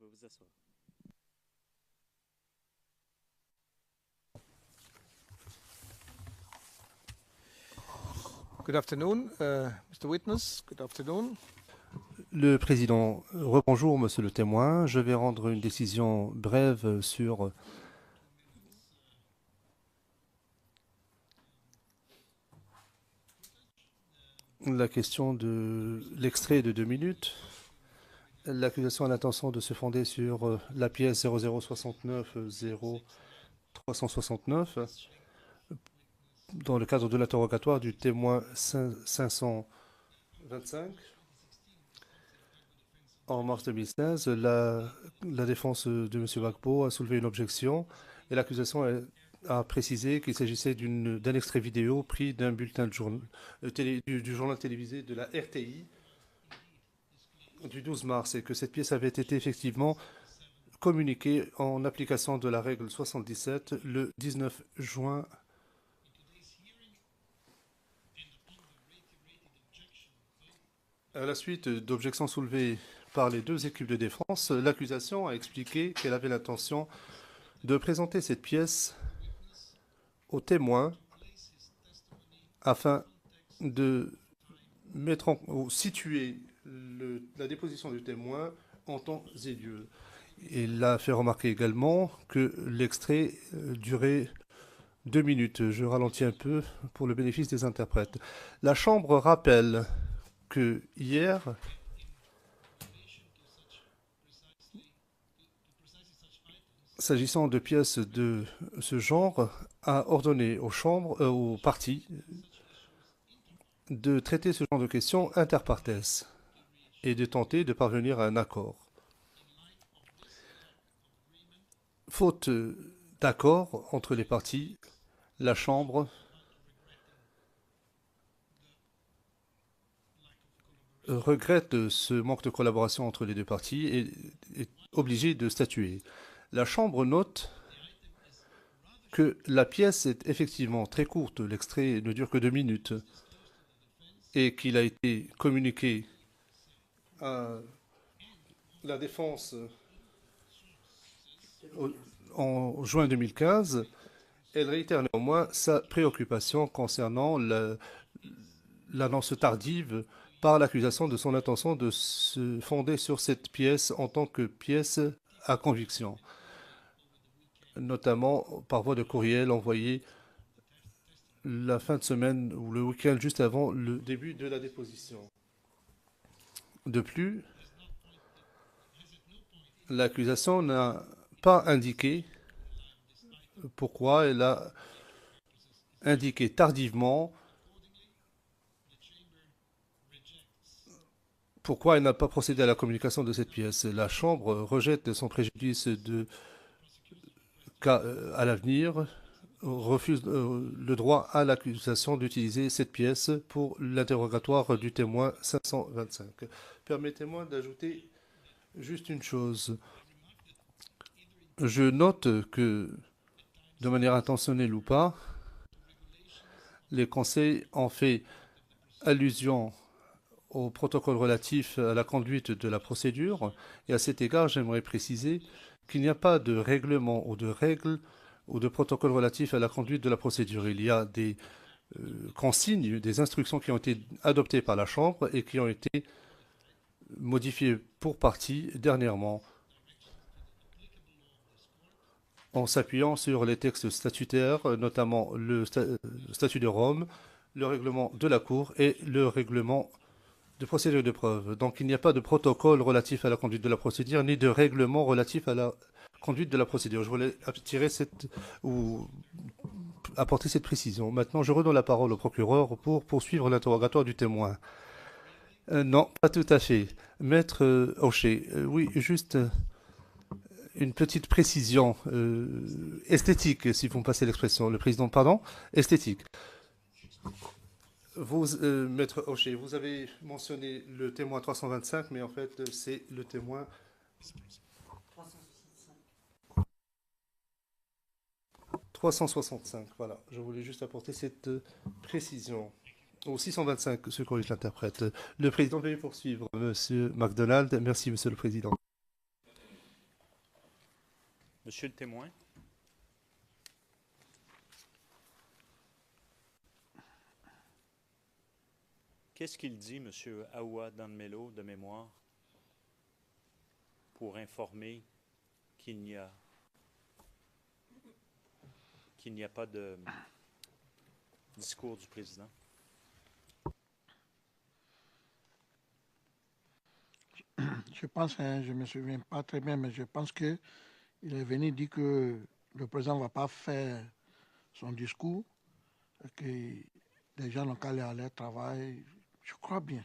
pouvez vous asseoir. Good afternoon, Mr. Witness. Good afternoon. Le président, rebonjour, monsieur le témoin. Je vais rendre une décision brève sur la question de l'extrait de 2 minutes. L'accusation a l'intention de se fonder sur la pièce 0069-0369 dans le cadre de l'interrogatoire du témoin 525. En mars 2016, la défense de M. Gbagbo a soulevé une objection et l'accusation a précisé qu'il s'agissait d'un extrait vidéo pris d'un bulletin de du journal télévisé de la RTI du 12 mars et que cette pièce avait été effectivement communiquée en application de la règle 77 le 19 juin. À la suite d'objections soulevées par les deux équipes de défense, l'accusation a expliqué qu'elle avait l'intention de présenter cette pièce aux témoins afin de situer la déposition du témoin en temps et lieu. Il a fait remarquer également que l'extrait durait 2 minutes. Je ralentis un peu pour le bénéfice des interprètes. La Chambre rappelle que hier, s'agissant de pièces de ce genre, a ordonné aux parties de traiter ce genre de questions inter partes et de tenter de parvenir à un accord. Faute d'accord entre les parties, la Chambre regrette ce manque de collaboration entre les deux parties et est obligée de statuer. La Chambre note que la pièce est effectivement très courte, l'extrait ne dure que 2 minutes, et qu'il a été communiqué à la défense en juin 2015. Elle réitère néanmoins sa préoccupation concernant l'annonce tardive par l'accusation de son intention de se fonder sur cette pièce en tant que pièce à conviction, notamment par voie de courriel envoyé la fin de semaine ou le week-end juste avant le début de la déposition. De plus, l'accusation n'a pas indiqué pourquoi elle a indiqué tardivement pourquoi elle n'a pas procédé à la communication de cette pièce. La Chambre rejette son préjudice à l'avenir, refuse le droit à l'accusation d'utiliser cette pièce pour l'interrogatoire du témoin 525. Permettez-moi d'ajouter juste une chose. Je note que, de manière intentionnelle ou pas, les conseils ont fait allusion au protocole relatif à la conduite de la procédure. Et à cet égard, j'aimerais préciser qu'il n'y a pas de règlement ou de règles ou de protocole relatif à la conduite de la procédure. Il y a des consignes, des instructions qui ont été adoptées par la Chambre et qui ont été modifiées pour partie dernièrement en s'appuyant sur les textes statutaires, notamment le statut de Rome, le règlement de la Cour et le règlement de procédure de preuve. Donc il n'y a pas de protocole relatif à la conduite de la procédure, ni de règlement relatif à la conduite de la procédure. Je voulais apporter cette précision. Maintenant, je redonne la parole au procureur pour poursuivre l'interrogatoire du témoin. Non, pas tout à fait. Maître Hochet, oui, juste une petite précision esthétique, si vous me passez l'expression. Le président, pardon, esthétique. Vous, Maître Hochet, vous avez mentionné le témoin 325, mais en fait, c'est le témoin 365. Voilà, je voulais juste apporter cette précision. Au 625, ce qu'on l'interprète. Le président veuillez poursuivre, Monsieur MacDonald. Merci, Monsieur le Président. Monsieur le témoin. Qu'est-ce qu'il dit, M. Aoua Danmelo, de mémoire, pour informer qu'il n'y a pas de discours du président? Je pense, je ne me souviens pas très bien, mais je pense qu'il est venu dire que le président ne va pas faire son discours, que les gens n'ont qu'à aller à leur travail. Je crois bien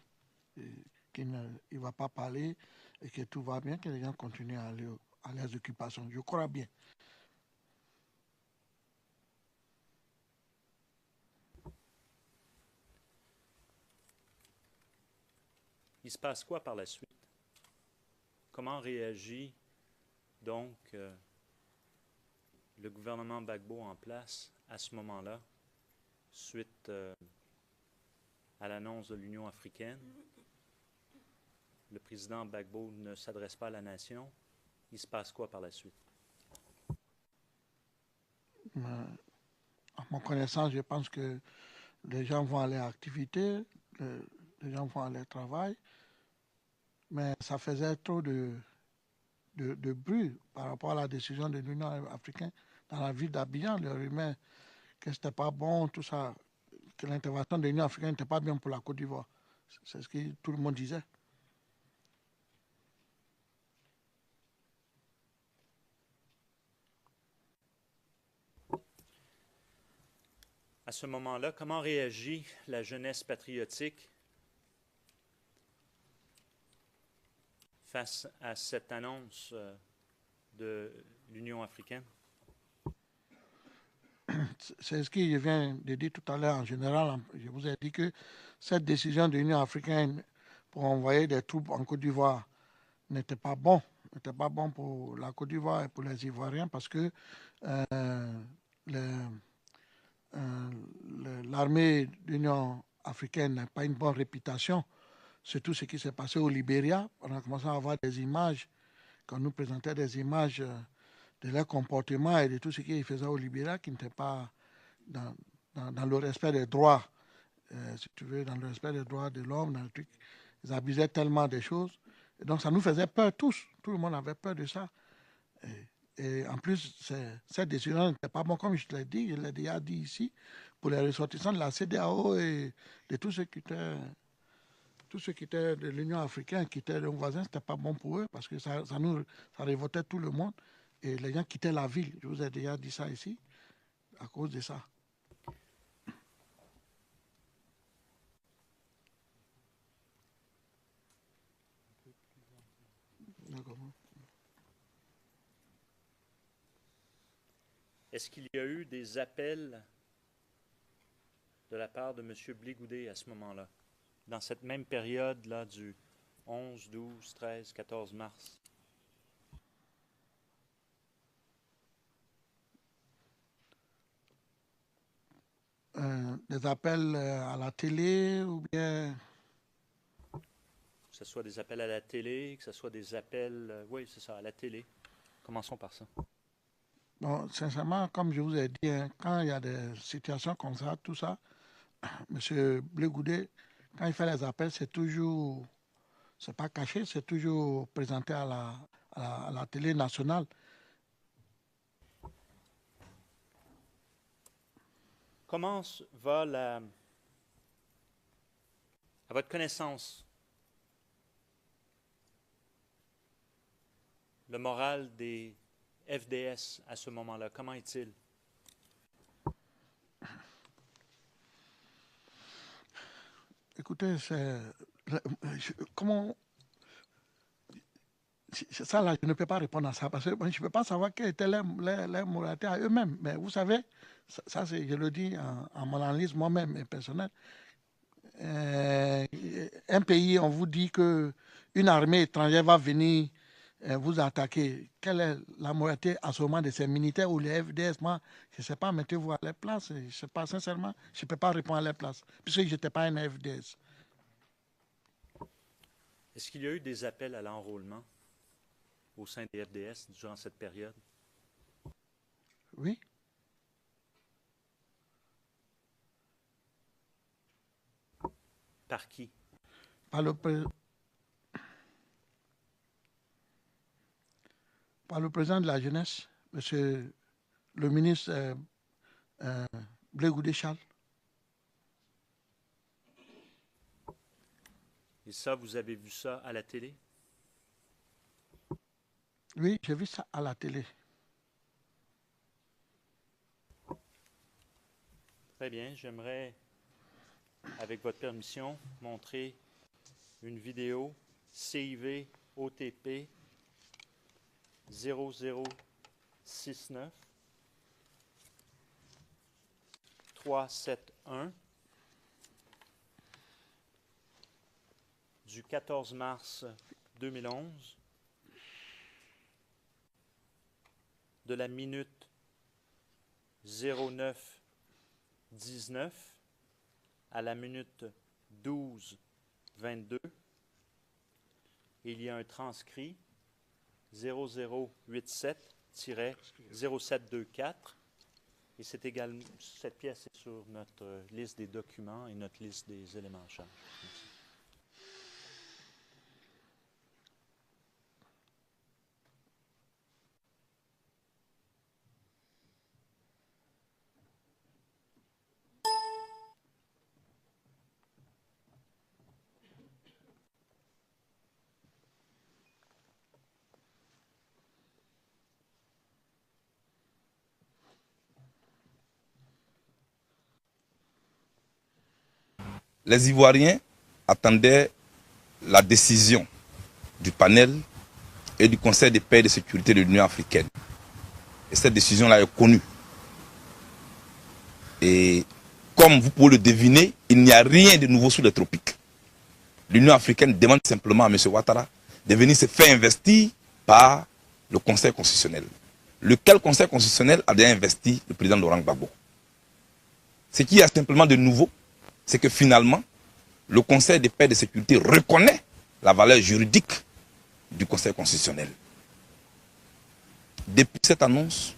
qu'il ne va pas parler et que tout va bien, que les gens continuent à aller à leurs occupations. Je crois bien. Il se passe quoi par la suite? Comment réagit donc le gouvernement Gbagbo en place à ce moment-là, suite à l'annonce de l'Union africaine? Le président Gbagbo ne s'adresse pas à la nation. Il se passe quoi par la suite? À mon connaissance, je pense que les gens vont à leur activité, les gens vont à leur travail, mais ça faisait trop de bruit par rapport à la décision de l'Union africaine dans la ville d'Abidjan, le rumeur que c'était pas bon, tout ça, que l'intervention de l'Union africaine n'était pas bien pour la Côte d'Ivoire. C'est ce que tout le monde disait. À ce moment-là, comment réagit la jeunesse patriotique face à cette annonce de l'Union africaine? C'est ce que je viens de dire tout à l'heure. En général, je vous ai dit que cette décision de l'Union africaine pour envoyer des troupes en Côte d'Ivoire n'était pas bon. N'était pas bon pour la Côte d'Ivoire et pour les Ivoiriens parce que l'armée de l'Union africaine n'a pas une bonne réputation. C'est tout ce qui s'est passé au Libéria. On a commencé à avoir des images, quand nous présentait des images de leur comportement et de tout ce qu'ils faisaient au Libéria qui n'était pas dans le respect des droits, si tu veux, dans le respect des droits de l'homme, dans le truc. Ils abusaient tellement des choses. Et donc ça nous faisait peur tous. Tout le monde avait peur de ça. Et en plus, cette décision n'était pas bonne, comme je te l'ai dit, je l'ai déjà dit ici, pour les ressortissants de la CEDEAO et de tous ceux qui étaient de l'Union africaine, qui étaient nos voisins, ce n'était pas bon pour eux parce que ça révoltait tout le monde et les gens quittaient la ville. Je vous ai déjà dit ça ici, à cause de ça. Est-ce qu'il y a eu des appels de la part de M. Blé-Goudet à ce moment-là, dans cette même période-là du 11, 12, 13, 14 mars? Des appels à la télé ou bien... Que ce soit des appels à la télé, que ce soit des appels... oui, c'est ça, à la télé. Commençons par ça. Bon, sincèrement, comme je vous ai dit, hein, quand il y a des situations comme ça, tout ça, M. Blé-Goudet, quand il fait les appels, c'est toujours... C'est pas caché, c'est toujours présenté à la télé nationale. Comment va à votre connaissance, le moral des FDS à ce moment-là? Comment est-il? Écoutez, comment... Ça, là, je ne peux pas répondre à ça parce que je ne peux pas savoir quelle était leur moralité à eux-mêmes. Mais vous savez, ça je le dis en mon analyse moi-même et personnelle. Un pays, on vous dit qu'une armée étrangère va venir vous attaquer. Quelle est la moralité à ce moment de ces militaires ou les FDS? Moi, je ne sais pas, mettez-vous à leur place. Je ne sais pas, sincèrement, je ne peux pas répondre à leur place puisque je n'étais pas un FDS. Est-ce qu'il y a eu des appels à l'enrôlement au sein des FDS durant cette période? Oui. Par qui? Par le président de la jeunesse, monsieur le ministre Blé Goudé Charles. Et ça, vous avez vu ça à la télé? Oui, j'ai vu ça à la télé. Très bien, j'aimerais, avec votre permission, montrer une vidéo CIV OTP 0069 371 du 14 mars 2011 de la minute 09:19 à la minute 12:22. Il y a un transcrit 0087-0724 et c'est également, cette pièce est sur notre liste des documents et notre liste des éléments en charge. Merci. Les Ivoiriens attendaient la décision du panel et du Conseil de paix et de sécurité de l'Union africaine. Et cette décision-là est connue. Et comme vous pouvez le deviner, il n'y a rien de nouveau sous les tropiques. L'Union africaine demande simplement à M. Ouattara de venir se faire investir par le Conseil constitutionnel. Lequel Conseil constitutionnel a déjà investi le président Laurent Gbagbo. Ce qui y a simplement de nouveau, c'est que finalement, le Conseil de paix et de sécurité reconnaît la valeur juridique du Conseil constitutionnel. Depuis cette annonce,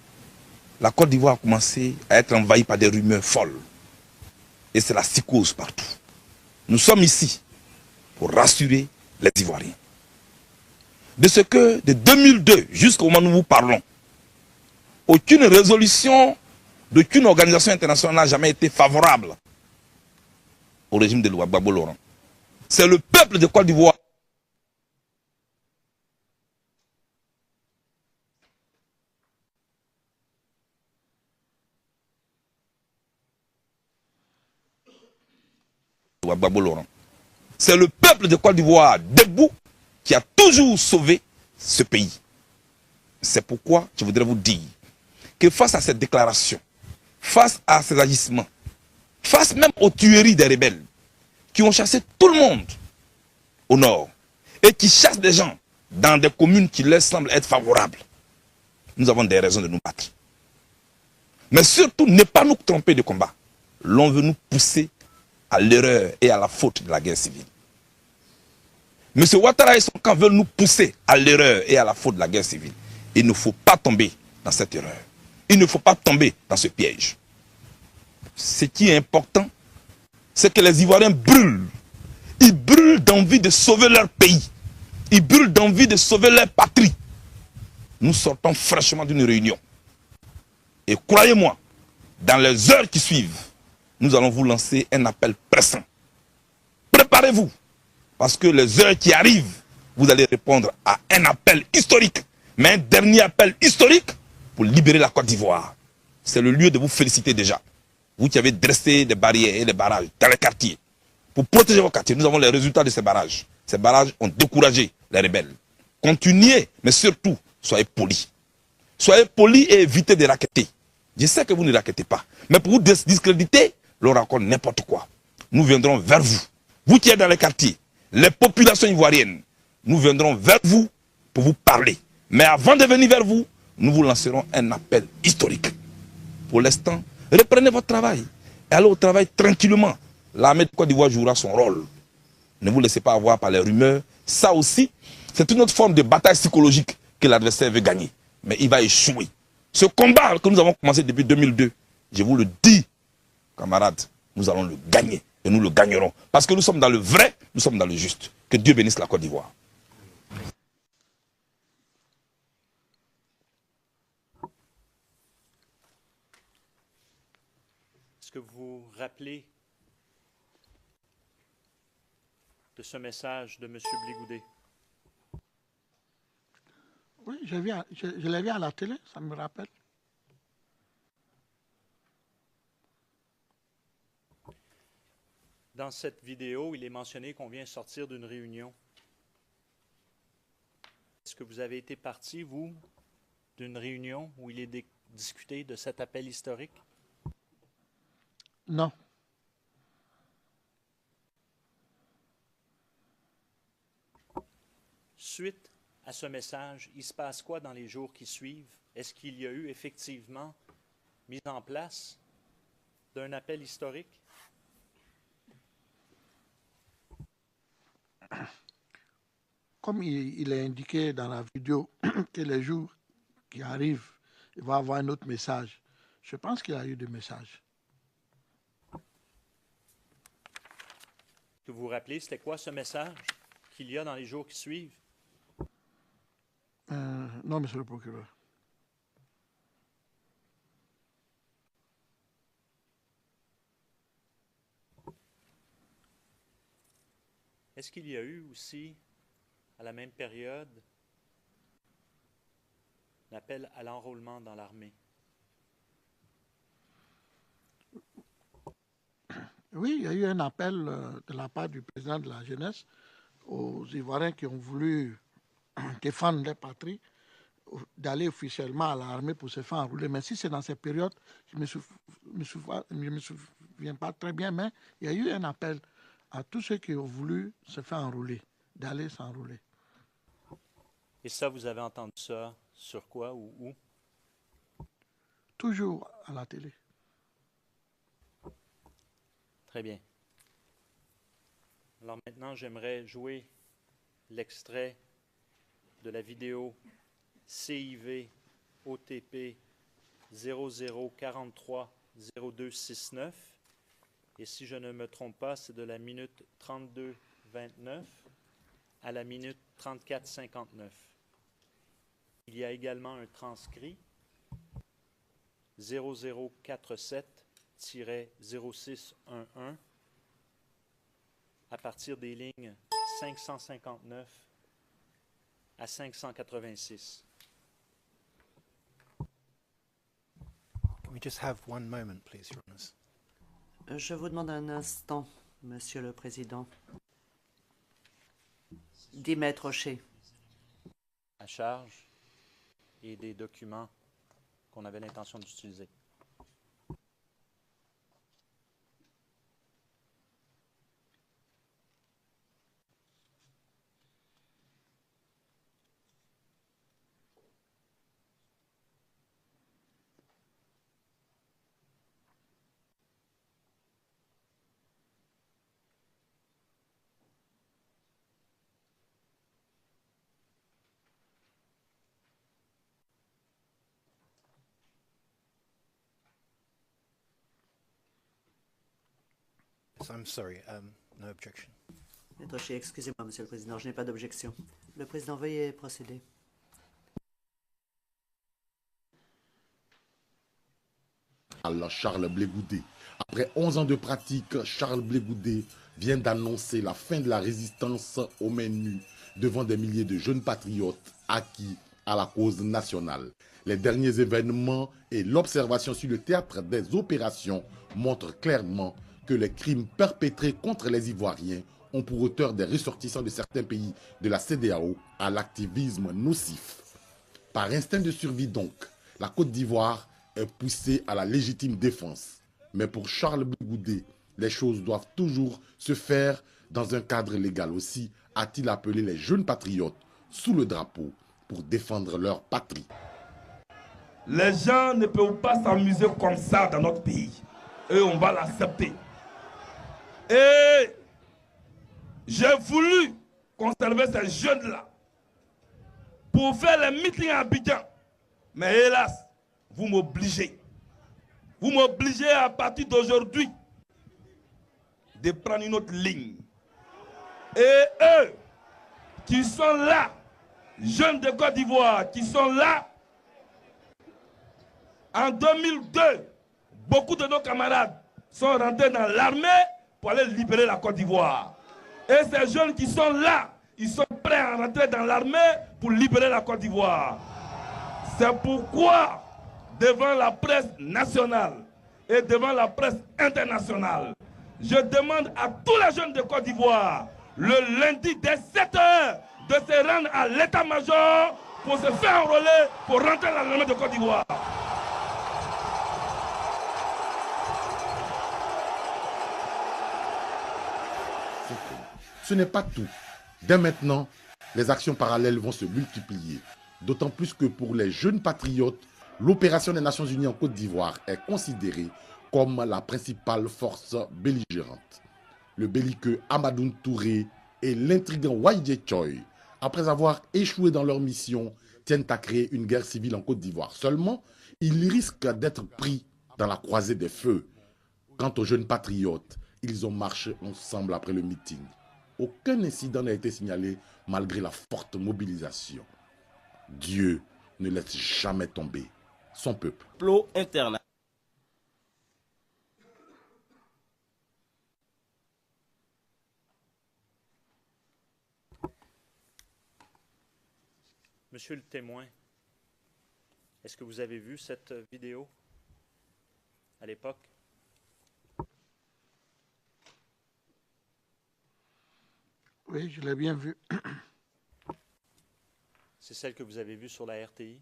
la Côte d'Ivoire a commencé à être envahie par des rumeurs folles. Et c'est la psychose partout. Nous sommes ici pour rassurer les Ivoiriens. De ce que, de 2002 jusqu'au moment où nous vous parlons, aucune résolution d'aucune organisation internationale n'a jamais été favorable au régime de Gbagbo Laurent. C'est le peuple de Côte d'Ivoire Gbagbo Laurent. C'est le peuple de Côte d'Ivoire debout qui a toujours sauvé ce pays. C'est pourquoi je voudrais vous dire que face à cette déclaration, face à ces agissements, face même aux tueries des rebelles qui ont chassé tout le monde au nord et qui chassent des gens dans des communes qui leur semblent être favorables, nous avons des raisons de nous battre. Mais surtout, ne pas nous tromper de combat. L'on veut nous pousser à l'erreur et à la faute de la guerre civile. M. Ouattara et son camp veulent nous pousser à l'erreur et à la faute de la guerre civile. Il ne faut pas tomber dans cette erreur. Il ne faut pas tomber dans ce piège. Ce qui est important, c'est que les Ivoiriens brûlent. Ils brûlent d'envie de sauver leur pays. Ils brûlent d'envie de sauver leur patrie. Nous sortons fraîchement d'une réunion. Et croyez-moi, dans les heures qui suivent, nous allons vous lancer un appel pressant. Préparez-vous, parce que les heures qui arrivent, vous allez répondre à un appel historique, mais un dernier appel historique pour libérer la Côte d'Ivoire. C'est le lieu de vous féliciter déjà. Vous qui avez dressé des barrières et des barrages dans les quartiers, pour protéger vos quartiers. Nous avons les résultats de ces barrages. Ces barrages ont découragé les rebelles. Continuez, mais surtout, soyez polis. Soyez polis et évitez de raqueter. Je sais que vous ne raquettez pas, mais pour vous discréditer, l'on raconte n'importe quoi. Nous viendrons vers vous. Vous qui êtes dans les quartiers, les populations ivoiriennes, nous viendrons vers vous pour vous parler. Mais avant de venir vers vous, nous vous lancerons un appel historique. Pour l'instant, reprenez votre travail et allez au travail tranquillement. L'armée de Côte d'Ivoire jouera son rôle. Ne vous laissez pas avoir par les rumeurs. Ça aussi, c'est une autre forme de bataille psychologique que l'adversaire veut gagner. Mais il va échouer. Ce combat que nous avons commencé depuis 2002, je vous le dis, camarades, nous allons le gagner. Et nous le gagnerons. Parce que nous sommes dans le vrai, nous sommes dans le juste. Que Dieu bénisse la Côte d'Ivoire. Est-ce que vous vous rappelez de ce message de M. Blégoudet? Oui, je l'ai vu à la télé, ça me rappelle. Dans cette vidéo, il est mentionné qu'on vient sortir d'une réunion. Est-ce que vous avez été parti, vous, d'une réunion où il est discuté de cet appel historique? Non. Suite à ce message, il se passe quoi dans les jours qui suivent? Est-ce qu'il y a eu effectivement mise en place d'un appel historique? Comme il est indiqué dans la vidéo que les jours qui arrivent, il va y avoir un autre message. Je pense qu'il y a eu des messages. Que vous vous rappelez, c'était quoi ce message qu'il y a dans les jours qui suivent? Non, monsieur le procureur. Est-ce qu'il y a eu aussi, à la même période, un appel à l'enrôlement dans l'armée? Oui, il y a eu un appel de la part du président de la jeunesse aux Ivoiriens qui ont voulu défendre leur patrie, d'aller officiellement à l'armée pour se faire enrôler. Mais si c'est dans cette période, je ne me souviens pas très bien, mais il y a eu un appel à tous ceux qui ont voulu se faire enrôler, d'aller s'enrôler. Et ça, vous avez entendu ça sur quoi ou où? Toujours à la télé. Très bien. Alors maintenant, j'aimerais jouer l'extrait de la vidéo CIV OTP 00430269. Et si je ne me trompe pas, c'est de la minute 32-29 à la minute 34-59. Il y a également un transcrit 0047-0611 à partir des lignes 559 à 586. Can we just have one moment, please, Your Honours? Je vous demande un instant, Monsieur le Président. 10 mètres Rocher. À charge et des documents qu'on avait l'intention d'utiliser. Yes, I'm sorry, no objection. Maître Rocher, excusez-moi, Monsieur le Président, je n'ai pas d'objection. Le Président, veuillez procéder. Charles Blégoudet. Après 11 ans de pratique, Charles Blégoudet vient d'annoncer la fin de la résistance aux mains nues devant des milliers de jeunes patriotes acquis à la cause nationale. Les derniers événements et l'observation sur le théâtre des opérations montrent clairement que les crimes perpétrés contre les Ivoiriens ont pour auteur des ressortissants de certains pays de la CEDEAO à l'activisme nocif. Par instinct de survie donc, la Côte d'Ivoire est poussée à la légitime défense. Mais pour Charles Blégoudet, les choses doivent toujours se faire dans un cadre légal. Aussi a-t-il appelé les jeunes patriotes sous le drapeau pour défendre leur patrie. Les gens ne peuvent pas s'amuser comme ça dans notre pays. Et on va l'accepter. Et j'ai voulu conserver ces jeunes-là pour faire les meetings à Abidjan. Mais hélas, vous m'obligez. Vous m'obligez à partir d'aujourd'hui de prendre une autre ligne. Et eux qui sont là, jeunes de Côte d'Ivoire, qui sont là, en 2002, beaucoup de nos camarades sont rentrés dans l'armée pour aller libérer la Côte d'Ivoire. Et ces jeunes qui sont là, ils sont prêts à rentrer dans l'armée pour libérer la Côte d'Ivoire. C'est pourquoi, devant la presse nationale et devant la presse internationale, je demande à tous les jeunes de Côte d'Ivoire, le lundi dès 7 h, de se rendre à l'état-major pour se faire enrôler, pour rentrer dans l'armée de Côte d'Ivoire. Ce n'est pas tout. Dès maintenant, les actions parallèles vont se multiplier. D'autant plus que pour les jeunes patriotes, l'opération des Nations Unies en Côte d'Ivoire est considérée comme la principale force belligérante. Le belliqueux Amadou Touré et l'intrigant Waïdje Choi, après avoir échoué dans leur mission, tiennent à créer une guerre civile en Côte d'Ivoire. Seulement, ils risquent d'être pris dans la croisée des feux. Quant aux jeunes patriotes, ils ont marché ensemble après le meeting. Aucun incident n'a été signalé malgré la forte mobilisation. Dieu ne laisse jamais tomber son peuple. Monsieur le témoin, est-ce que vous avez vu cette vidéo à l'époque? Oui, je l'ai bien vu. C'est celle que vous avez vue sur la RTI?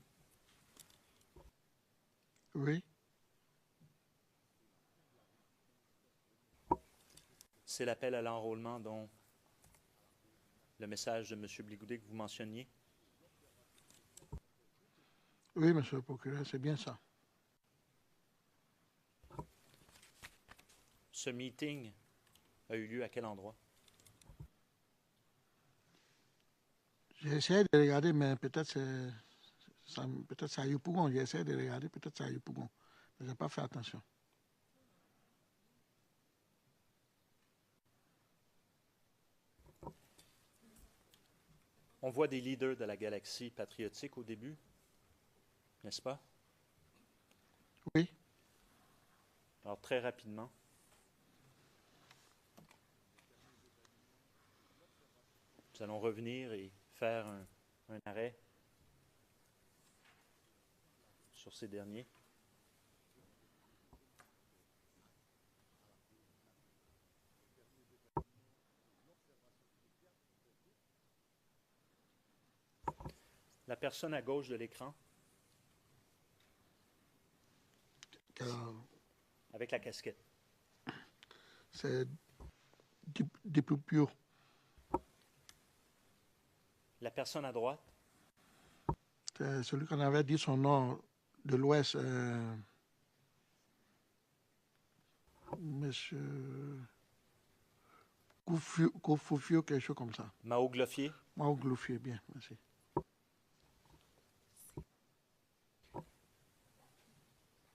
Oui. C'est l'appel à l'enrôlement dont le message de M. Bligoudé que vous mentionniez? Oui, monsieur le procureur, c'est bien ça. Ce meeting a eu lieu à quel endroit? J'ai essayé de regarder, mais peut-être c'est à Yopougon. J'ai essayé de regarder, peut-être c'est à Yopougon. Mais je n'ai pas fait attention. On voit des leaders de la galaxie patriotique au début, n'est-ce pas? Oui. Alors, très rapidement, nous allons revenir et faire un arrêt sur ces derniers. La personne à gauche de l'écran, avec la casquette. C'est Dipupio. La personne à droite, C'est celui qu'on avait dit son nom de l'Ouest, Monsieur Koufoufio, quelque chose comme ça. Mao Gloffier. Mao Gloffier, bien, merci.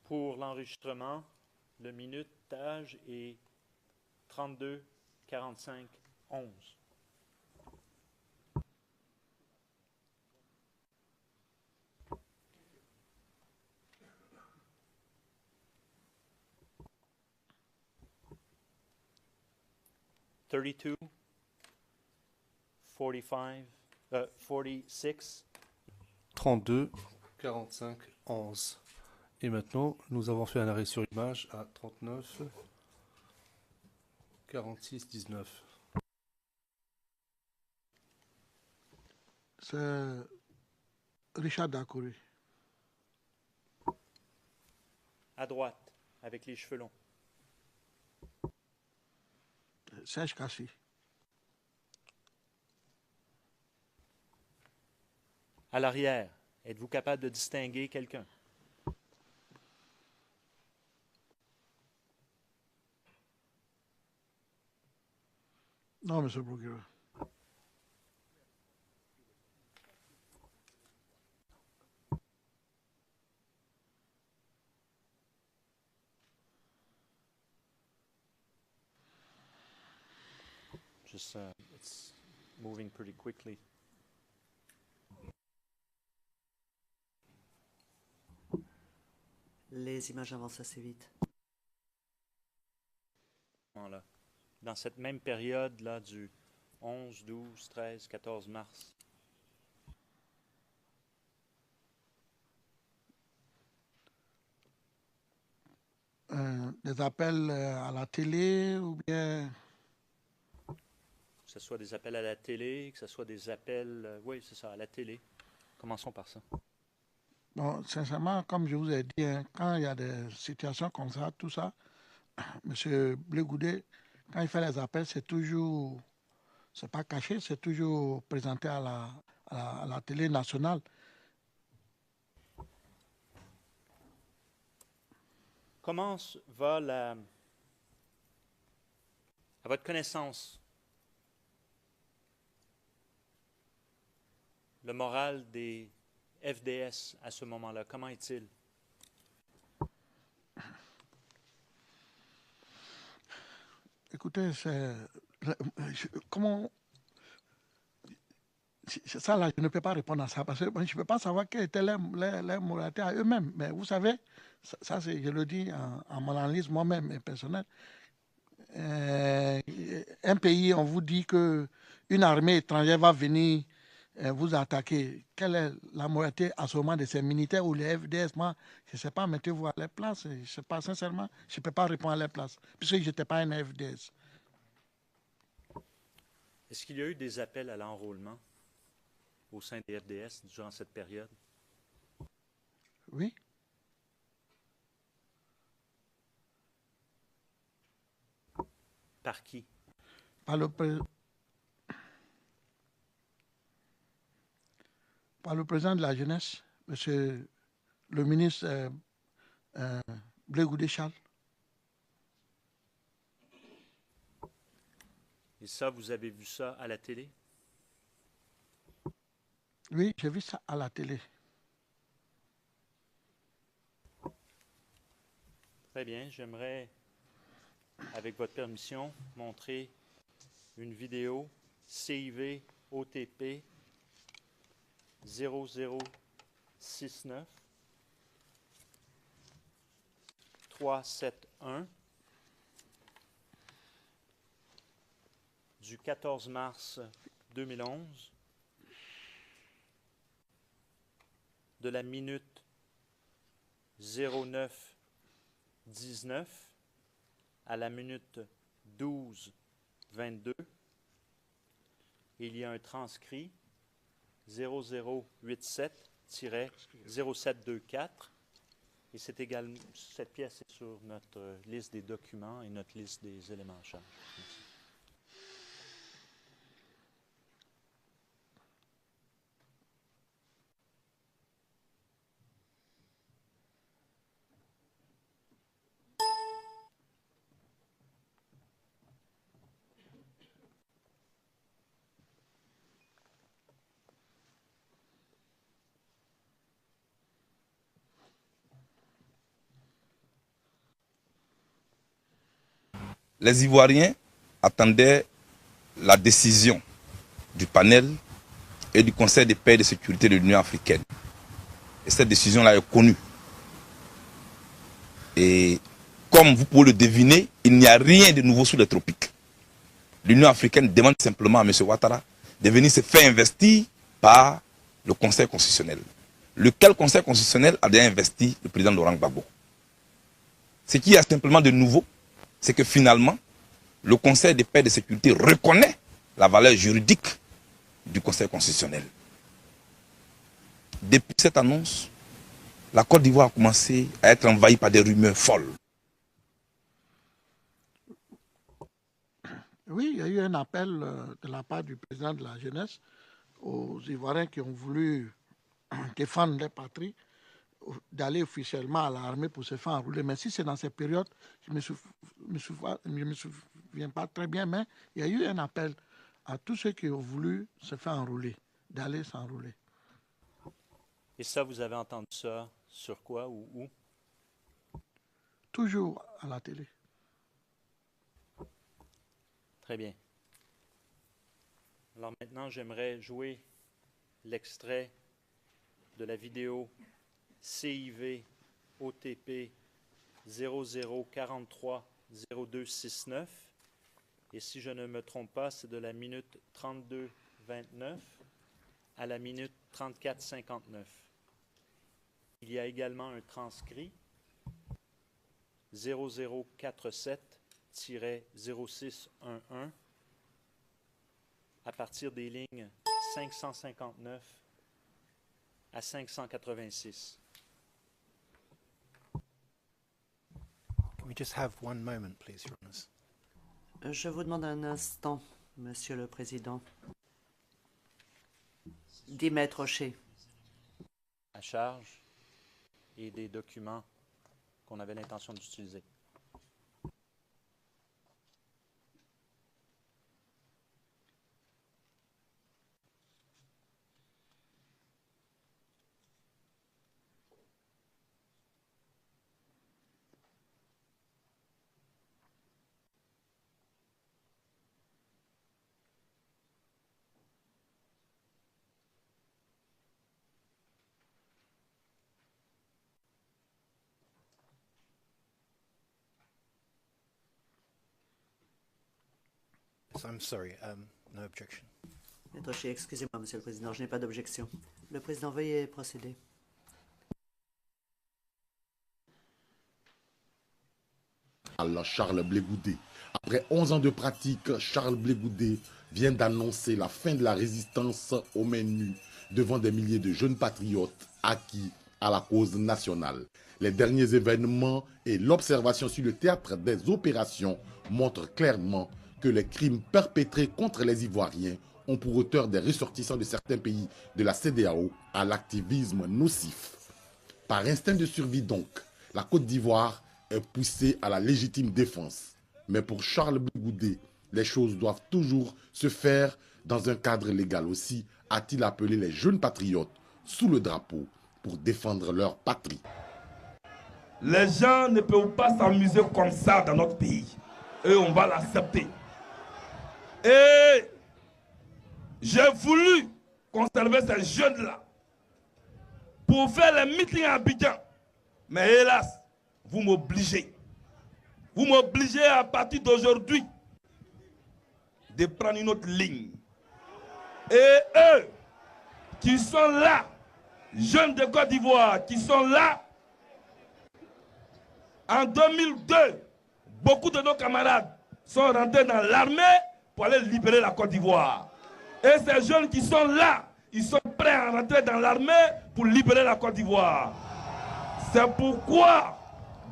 Pour l'enregistrement, le minutage est 32 45 11. (32 45 46). 32, 45, 11. Et maintenant, nous avons fait un arrêt sur image à 39, 46, 19. C'est Richard Dakouri. À droite, avec les cheveux longs. Serge Kassi. À l'arrière, êtes-vous capable de distinguer quelqu'un? Non, monsieur le procureur. just it's moving pretty quickly. Les images avancent assez vite. Là. Dans cette même période là du 11, 12, 13, 14 mars. Des appels à la télé ou bien... Que ce soit des appels à la télé, que ce soit des appels... oui, c'est ça, à la télé. Commençons par ça. Bon, sincèrement, comme je vous ai dit, hein, quand il y a des situations comme ça, tout ça, M. Blé Goudé, quand il fait les appels, c'est toujours, c'est pas caché, c'est toujours présenté à la télé nationale. Comment va à votre connaissance, le moral des FDS à ce moment-là? Comment est-il? Écoutez, comment... Ça, là, je ne peux pas répondre à ça parce que je ne peux pas savoir quelle était leur moralité à eux-mêmes. Mais vous savez, ça je le dis en mon analyse moi-même et personnelle. Un pays, on vous dit qu'une armée étrangère va venir vous attaquer. Quelle est la moralité à ce moment de ces militaires ou les FDS? Moi, je ne sais pas, mettez-vous à leur place. Je ne sais pas, sincèrement, je ne peux pas répondre à leur place puisque je n'étais pas un FDS. Est-ce qu'il y a eu des appels à l'enrôlement au sein des FDS durant cette période? Oui. Par qui? Par le président de la jeunesse, monsieur le ministre Blé Goudé Charles. Et ça, vous avez vu ça à la télé? Oui, j'ai vu ça à la télé. Très bien. J'aimerais, avec votre permission, montrer une vidéo CIV OTP 0069 371 du 14 mars 2011 de la minute 09:19 à la minute 12:22. Il y a un transcrit 0087-0724 et c'est également, cette pièce est sur notre liste des documents et notre liste des éléments en charge. Merci. Les Ivoiriens attendaient la décision du panel et du Conseil de paix et de sécurité de l'Union africaine. Et cette décision-là est connue. Et comme vous pouvez le deviner, il n'y a rien de nouveau sous les tropiques. L'Union africaine demande simplement à M. Ouattara de venir se faire investir par le Conseil constitutionnel. Lequel Conseil constitutionnel a déjà investi le président Laurent Gbagbo. Ce qui y a simplement de nouveau, c'est que finalement, le Conseil de paix et de sécurité reconnaît la valeur juridique du Conseil constitutionnel. Depuis cette annonce, la Côte d'Ivoire a commencé à être envahie par des rumeurs folles. Oui, il y a eu un appel de la part du président de la jeunesse aux Ivoiriens qui ont voulu défendre leur patrie, d'aller officiellement à l'armée pour se faire enrôler. Mais si c'est dans cette période, je ne me souviens pas très bien, mais il y a eu un appel à tous ceux qui ont voulu se faire enrôler, d'aller s'enrôler. Et ça, vous avez entendu ça sur quoi ou où? Toujours à la télé. Très bien. Alors maintenant, j'aimerais jouer l'extrait de la vidéo CIV OTP 00430269. Et si je ne me trompe pas, c'est de la minute 32:29 à la minute 34:59. Il y a également un transcrit 0047-0611 à partir des lignes 559 à 586. Can we just have one moment, please, Your Honours? Je vous demande un instant, Monsieur le Président. 10 mètres Rocher. À charge et des documents qu'on avait l'intention d'utiliser. So I'm sorry, no objection. Maître Rocher, excusez-moi, Monsieur le Président, je n'ai pas d'objection. Le Président, veuillez procéder. Charles Blé Goudé. Après 11 ans de pratique, Charles Blé Goudé vient d'annoncer la fin de la résistance aux mains nues devant des milliers de jeunes patriotes acquis à la cause nationale. Les derniers événements et l'observation sur le théâtre des opérations montrent clairement que les crimes perpétrés contre les Ivoiriens ont pour auteur des ressortissants de certains pays de la CEDEAO à l'activisme nocif. Par instinct de survie donc, la Côte d'Ivoire est poussée à la légitime défense. Mais pour Charles Blé Goudé, les choses doivent toujours se faire dans un cadre légal. Aussi a-t-il appelé les jeunes patriotes sous le drapeau pour défendre leur patrie. Les gens ne peuvent pas s'amuser comme ça dans notre pays. Et on va l'accepter. Et j'ai voulu conserver ces jeunes-là pour faire les meetings à Abidjan. Mais hélas, vous m'obligez. Vous m'obligez à partir d'aujourd'hui de prendre une autre ligne. Et eux qui sont là, jeunes de Côte d'Ivoire, qui sont là, en 2002, beaucoup de nos camarades sont rentrés dans l'armée pour aller libérer la Côte d'Ivoire. Et ces jeunes qui sont là, ils sont prêts à rentrer dans l'armée pour libérer la Côte d'Ivoire. C'est pourquoi,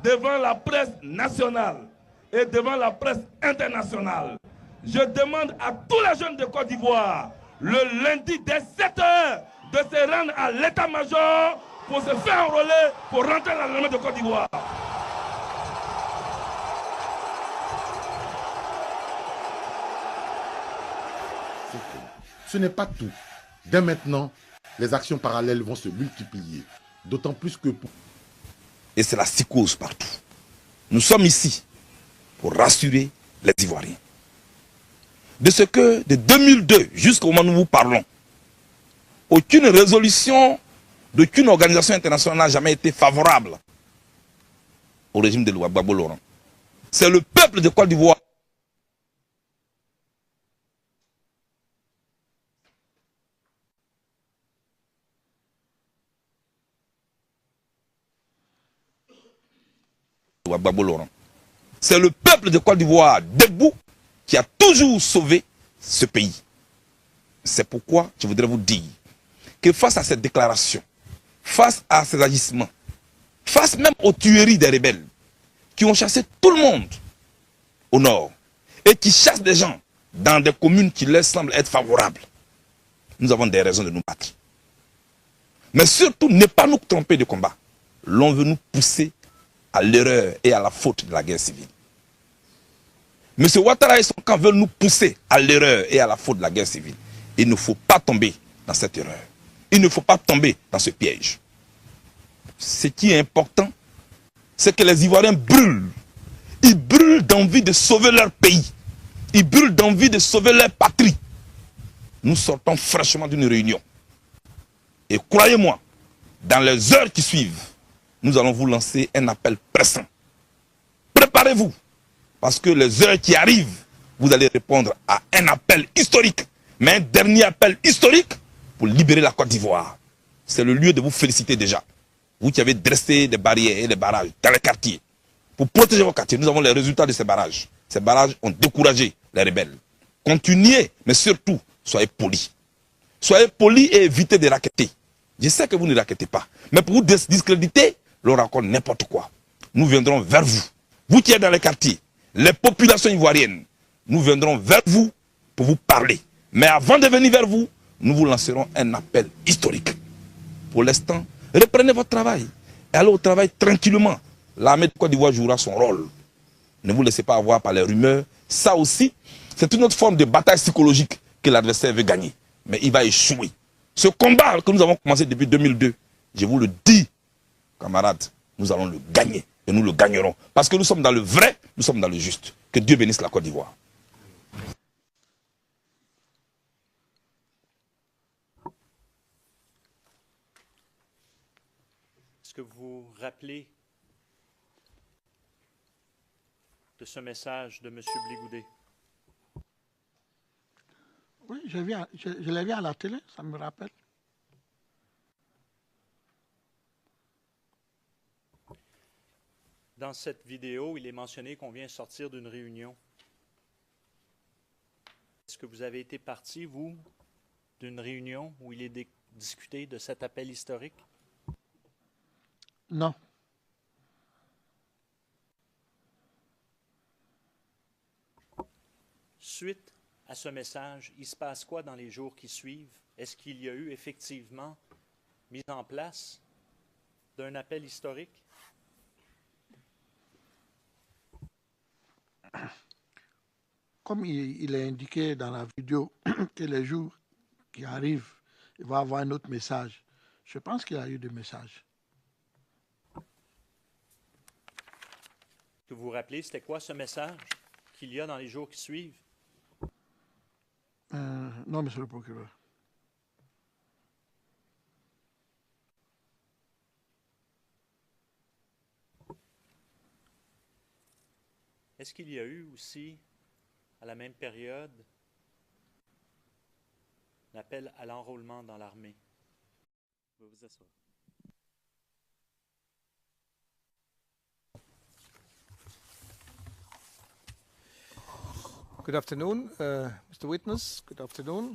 devant la presse nationale et devant la presse internationale, je demande à tous les jeunes de Côte d'Ivoire, le lundi dès 7 h, de se rendre à l'état-major pour se faire enrôler, pour rentrer dans l'armée de Côte d'Ivoire. Ce n'est pas tout. Dès maintenant, les actions parallèles vont se multiplier. D'autant plus que... Et c'est la psychose partout. Nous sommes ici pour rassurer les Ivoiriens. De ce que, de 2002 jusqu'au moment où nous vous parlons, aucune résolution d'aucune organisation internationale n'a jamais été favorable au régime de Gbagbo Laurent. C'est le peuple de Côte d'Ivoire Gbagbo Laurent. C'est le peuple de Côte d'Ivoire debout qui a toujours sauvé ce pays. C'est pourquoi je voudrais vous dire que face à cette déclaration, face à ces agissements, face même aux tueries des rebelles qui ont chassé tout le monde au nord et qui chassent des gens dans des communes qui leur semblent être favorables, nous avons des raisons de nous battre. Mais surtout, ne pas nous tromper de combat. L'on veut nous pousser à l'erreur et à la faute de la guerre civile. M. Ouattara et son camp veulent nous pousser à l'erreur et à la faute de la guerre civile. Il ne faut pas tomber dans cette erreur. Il ne faut pas tomber dans ce piège. Ce qui est important, c'est que les Ivoiriens brûlent. Ils brûlent d'envie de sauver leur pays. Ils brûlent d'envie de sauver leur patrie. nous sortons fraîchement d'une réunion. Et croyez-moi, dans les heures qui suivent, nous allons vous lancer un appel pressant. Préparez-vous, parce que les heures qui arrivent, vous allez répondre à un appel historique, mais un dernier appel historique pour libérer la Côte d'Ivoire. C'est le lieu de vous féliciter déjà. Vous qui avez dressé des barrières et des barrages dans les quartiers, pour protéger vos quartiers. Nous avons les résultats de ces barrages. Ces barrages ont découragé les rebelles. Continuez, mais surtout, soyez polis. Soyez polis et évitez de raqueter. Je sais que vous ne raquettez pas, mais pour vous discréditer, l'on raconte n'importe quoi. Nous viendrons vers vous. Vous qui êtes dans les quartiers, les populations ivoiriennes, nous viendrons vers vous pour vous parler. Mais avant de venir vers vous, nous vous lancerons un appel historique. Pour l'instant, reprenez votre travail. Et allez au travail tranquillement. L'armée de Côte d'Ivoire jouera son rôle. Ne vous laissez pas avoir par les rumeurs. Ça aussi, c'est une autre forme de bataille psychologique que l'adversaire veut gagner. Mais il va échouer. Ce combat que nous avons commencé depuis 2002, je vous le dis, camarades, nous allons le gagner. Et nous le gagnerons. Parce que nous sommes dans le vrai, nous sommes dans le juste. Que Dieu bénisse la Côte d'Ivoire. Est-ce que vous vous rappelez de ce message de M. Blégoudet? Oui, je l'ai vu à la télé, ça me rappelle. Dans cette vidéo, il est mentionné qu'on vient sortir d'une réunion. Est-ce que vous avez été parti, vous, d'une réunion où il est discuté de cet appel historique? Non. Suite à ce message, il se passe quoi dans les jours qui suivent? Est-ce qu'il y a eu effectivement mise en place d'un appel historique? Comme il est indiqué dans la vidéo que les jours qui arrivent, il va y avoir un autre message. Je pense qu'il y a eu des messages. Que vous vous rappelez, c'était quoi ce message qu'il y a dans les jours qui suivent? Non, monsieur le procureur. Est-ce qu'il y a eu aussi, à la même période, un appel à l'enrôlement dans l'armée? Vous pouvez vous asseoir. Good afternoon, Mr. Witness. Good afternoon.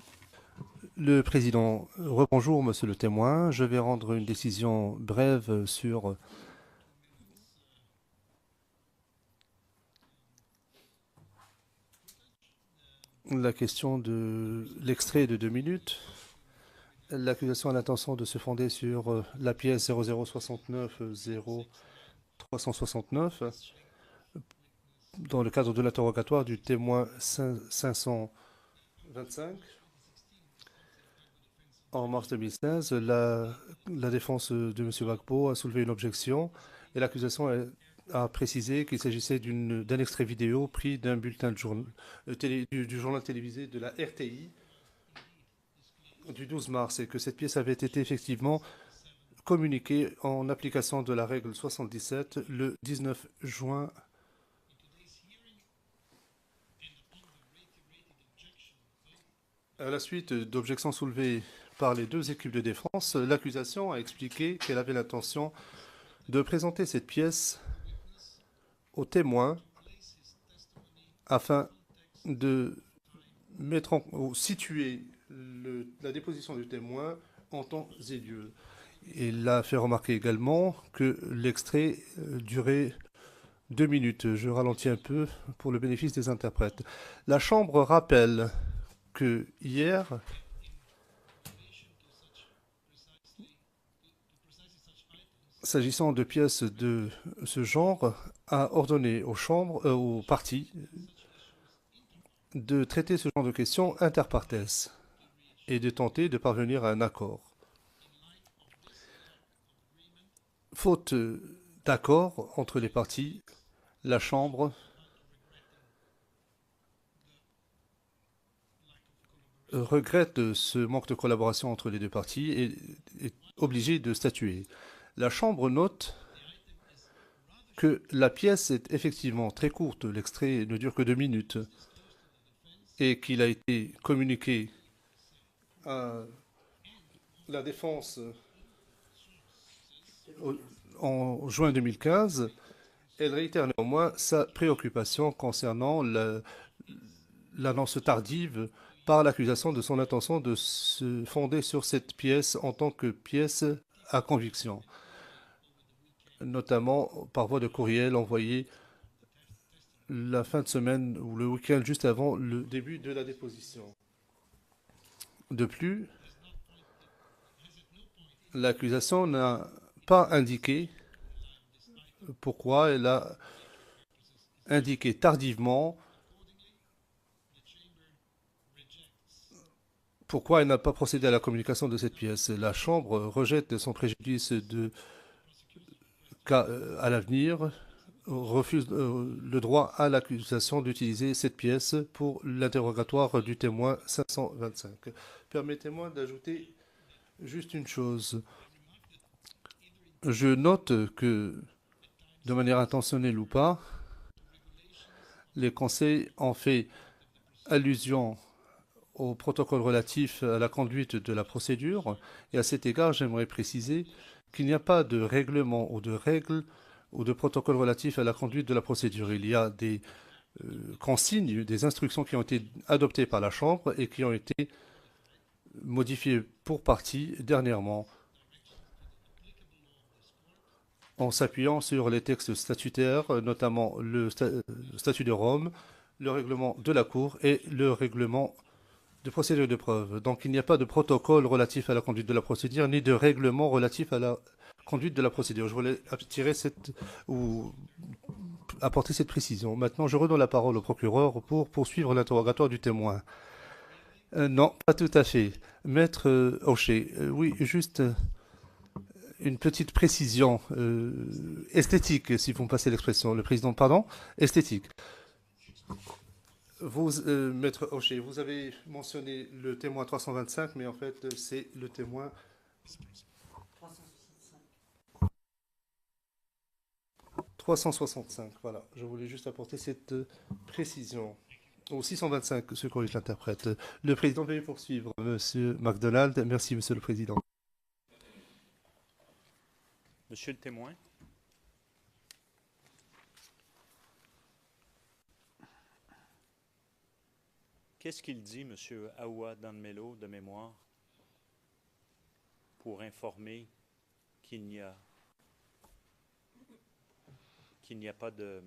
Le président, rebonjour, monsieur le témoin. Je vais rendre une décision brève sur la question de l'extrait de 2 minutes. L'accusation a l'intention de se fonder sur la pièce 0069-0369 dans le cadre de l'interrogatoire du témoin 525. En mars 2016, la défense de M. Gbagbo a soulevé une objection et l'accusation a précisé qu'il s'agissait d'un extrait vidéo pris d'un bulletin de du journal télévisé de la RTI du 12 mars et que cette pièce avait été effectivement communiquée en application de la règle 77 le 19 juin. À la suite d'objections soulevées par les deux équipes de défense, l'accusation a expliqué qu'elle avait l'intention de présenter cette pièce aux témoins afin de situer la déposition du témoin en temps et lieu. Il a fait remarquer également que l'extrait durait 2 minutes. Je ralentis un peu pour le bénéfice des interprètes. La Chambre rappelle que hier, s'agissant de pièces de ce genre, a ordonné aux parties de traiter ce genre de questions inter partes et de tenter de parvenir à un accord. Faute d'accord entre les parties, la Chambre regrette ce manque de collaboration entre les deux parties et est obligée de statuer. La Chambre note que la pièce est effectivement très courte, l'extrait ne dure que 2 minutes, et qu'il a été communiqué à la défense en juin 2015. Elle réitère néanmoins sa préoccupation concernant l'annonce tardive par l'accusation de son intention de se fonder sur cette pièce en tant que pièce à conviction, notamment par voie de courriel envoyé la fin de semaine ou le week-end juste avant le début de la déposition. De plus, l'accusation n'a pas indiqué pourquoi elle a indiqué tardivement pourquoi elle n'a pas procédé à la communication de cette pièce. La Chambre rejette son préjudice à l'avenir, refuse le droit à l'accusation d'utiliser cette pièce pour l'interrogatoire du témoin 525. Permettez-moi d'ajouter juste une chose. Je note que, de manière intentionnelle ou pas, les conseils ont fait allusion au protocole relatif à la conduite de la procédure. Et à cet égard, j'aimerais préciser qu'il n'y a pas de règlement ou de règles ou de protocole relatif à la conduite de la procédure. Il y a des consignes, des instructions qui ont été adoptées par la Chambre et qui ont été modifiées pour partie dernièrement en s'appuyant sur les textes statutaires, notamment le statut de Rome, le règlement de la Cour et le règlement de procédure de preuve. Donc il n'y a pas de protocole relatif à la conduite de la procédure, ni de règlement relatif à la conduite de la procédure. Je voulais apporter cette précision. Maintenant, je redonne la parole au procureur pour poursuivre l'interrogatoire du témoin. Non, pas tout à fait. Maître Hocher, oui, juste une petite précision esthétique, si vous me passez l'expression. Le président, pardon, esthétique. Vous, Maître Hocher, vous avez mentionné le témoin 325, mais en fait, c'est le témoin 365. Voilà, je voulais juste apporter cette précision. Au 625, ce qu'on l'interprète. Le président veuillez poursuivre, Monsieur MacDonald. Merci, Monsieur le Président. Monsieur le témoin. Qu'est-ce qu'il dit, M. Aoua Danmelo, de mémoire, pour informer qu'il n'y a pas de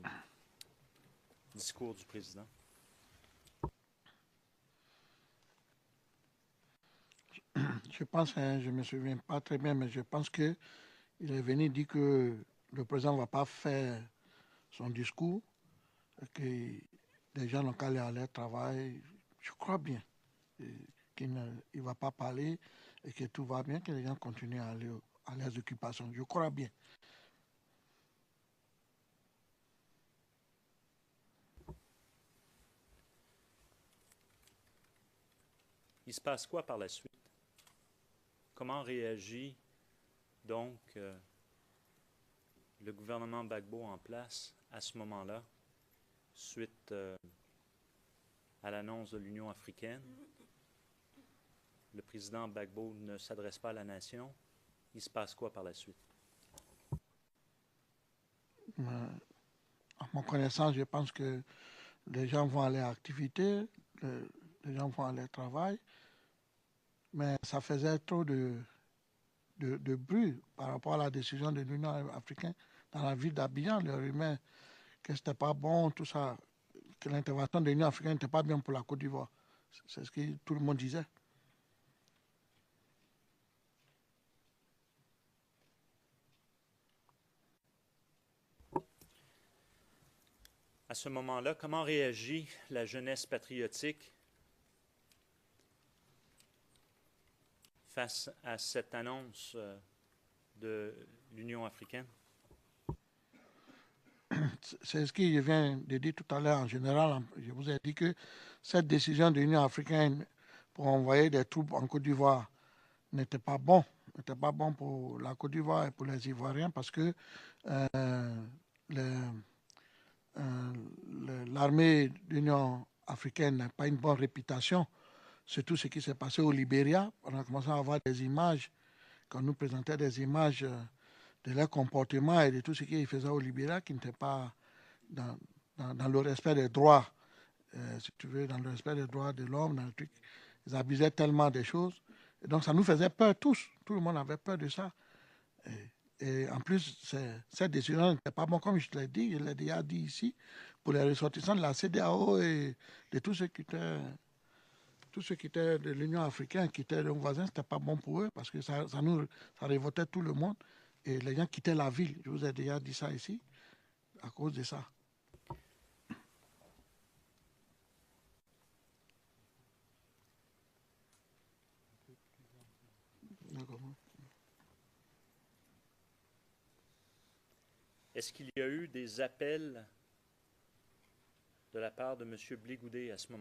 discours du président? Je pense, je ne me souviens pas très bien, mais je pense qu'il est venu dire que le président ne va pas faire son discours, que les gens n'ont qu'à aller à leur travail. Je crois bien qu'il ne va pas parler et que tout va bien, que les gens continuent à aller à leurs occupations. Je crois bien. Il se passe quoi par la suite? Comment réagit donc le gouvernement Gbagbo en place à ce moment-là, suite à l'annonce de l'Union africaine? Le président Gbagbo ne s'adresse pas à la nation. Il se passe quoi par la suite? À mon connaissance, je pense que les gens vont à leur activité, les gens vont à leur travail, mais ça faisait trop de bruit par rapport à la décision de l'Union africaine dans la ville d'Abidjan, le rumeur que ce n'était pas bon, tout ça, que l'intervention de l'Union africaine n'était pas bien pour la Côte d'Ivoire. C'est ce que tout le monde disait. À ce moment-là, comment réagit la jeunesse patriotique face à cette annonce de l'Union africaine? C'est ce que je viens de dire tout à l'heure. En général, je vous ai dit que cette décision de l'Union africaine pour envoyer des troupes en Côte d'Ivoire n'était pas bon. N'était pas bon pour la Côte d'Ivoire et pour les Ivoiriens parce que l'armée de l'Union africaine n'a pas une bonne réputation. C'est tout ce qui s'est passé au Libéria. On a commencé à avoir des images, quand nous présentait des images de leur comportement et de tout ce qu'ils faisaient au Libéria qui n'était pas dans le respect des droits, si tu veux, dans le respect des droits de l'homme, dans le truc. Ils abusaient tellement des choses. Et donc ça nous faisait peur tous. Tout le monde avait peur de ça. Et en plus, cette décision n'était pas bonne, comme je te l'ai dit, je l'ai déjà dit ici, pour les ressortissants de la CEDEAO et de tous ceux qui étaient de l'Union africaine, qui étaient nos voisins, ce n'était pas bon pour eux parce que ça révoltait tout le monde et les gens quittaient la ville. Je vous ai déjà dit ça ici, à cause de ça. Est-ce qu'il y a eu des appels de la part de M. Blé Goudet à ce moment?